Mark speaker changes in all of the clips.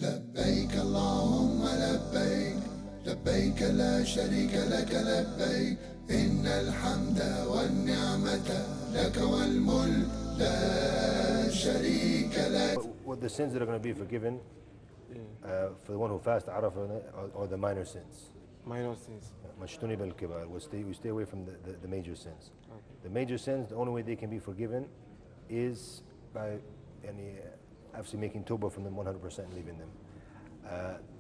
Speaker 1: لبيك اللهم لبيك لبيك لا شريك لك لبيك إن الحمد والنعمة لك والملك لا شريك لك.
Speaker 2: What the sins that are going to be forgiven for the one who fasts Arafah are the minor sins.
Speaker 3: Minor sins.
Speaker 2: مجتنب الكبائر. We stay away from the major sins.
Speaker 3: Okay.
Speaker 2: The major sins, the only way they can be forgiven is by actually making tawbah from them 100% and leaving them.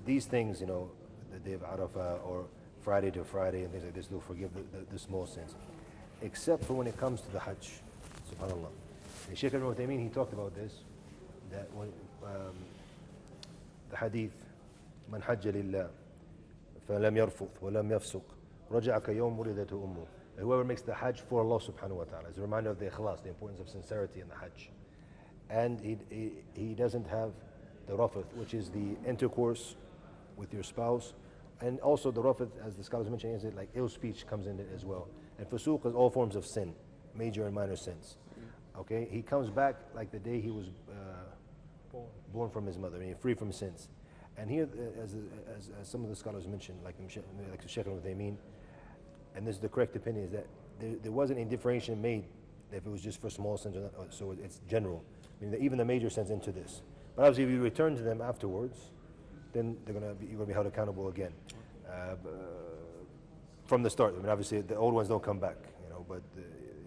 Speaker 2: These things, the day of Arafah or Friday to Friday and things like this, they'll forgive the small sins. Except for when it comes to the Hajj. Subhanallah. And Shaykh Ibn Uthaymeen, he talked about this, that when the hadith, من حج لله فلم يرفث ولم يفسق رجع كيوم ولدته أمه. Whoever makes the Hajj for Allah subhanahu wa ta'ala is a reminder of the ikhlas, the importance of sincerity in the Hajj. And he doesn't have the rafath, which is the intercourse with your spouse. And also the rafath, as the scholars mentioned, is it like ill speech comes in it as well. And fusuq is all forms of sin, major and minor sins. Okay, he comes back like the day he was born from his mother, free from sins. And here, as some of the scholars mentioned, like Shaykh Ibn Uthaymeen, and this is the correct opinion, is that there wasn't any differentiation made if it was just for small sins or not, so it's general. Even the major sins into this. But obviously, if you return to them afterwards, then you're going to be held accountable again from the start. Obviously, the old ones don't come back, But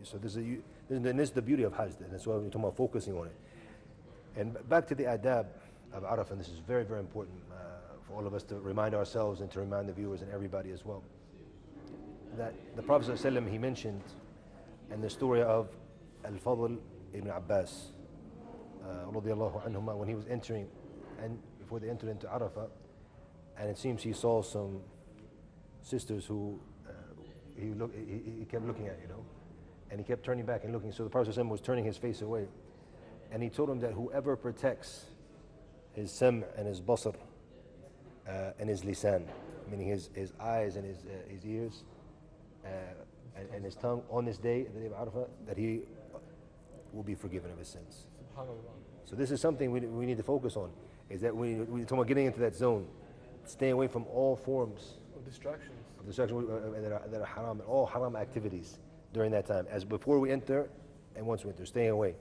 Speaker 2: so this is the beauty of Hajj. That's why we're talking about focusing on it. And back to the adab of Arafah, and this is very, very important for all of us to remind ourselves and to remind the viewers and everybody as well, that the Prophet ﷺ, he mentioned in the story of Al-Fadl ibn Abbas radiyallahu anhuma, when he was entering, and before they entered into Arafah, and it seems he saw some sisters who he kept looking at, and he kept turning back and looking. So the Prophet ﷺ was turning his face away, and he told him that whoever protects his sam' and his basar and his lisan, meaning his eyes and his ears and his tongue on this day, the day of Arafah, that he will be forgiven of his sins. So this is something we need to focus on, is that we're talking about getting into that zone, staying away from all forms
Speaker 3: Of distractions
Speaker 2: that are haram, and all haram activities during that time, as before we enter and once we enter, staying away.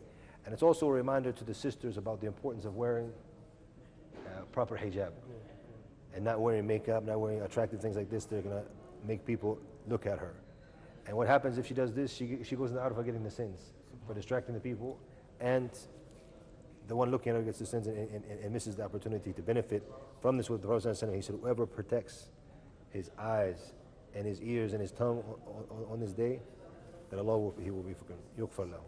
Speaker 2: And it's also a reminder to the sisters about the importance of wearing proper hijab, and not wearing makeup, not wearing attractive things like this. They're going to make people look at her. And what happens if she does this? She goes into Arafah getting the sins for distracting the people, and the one looking at her gets the sins and misses the opportunity to benefit from this. With the Prophet ﷺ, he said, whoever protects his eyes and his ears and his tongue on this day, that Allah he will be forgiven. يغفر له.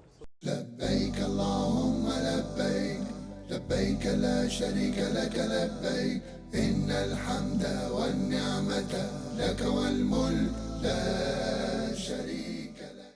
Speaker 1: لبيك اللهم لبيك لبيك لا شريك لك لبيك إن الحمد والنعمة لك والملك لا شريك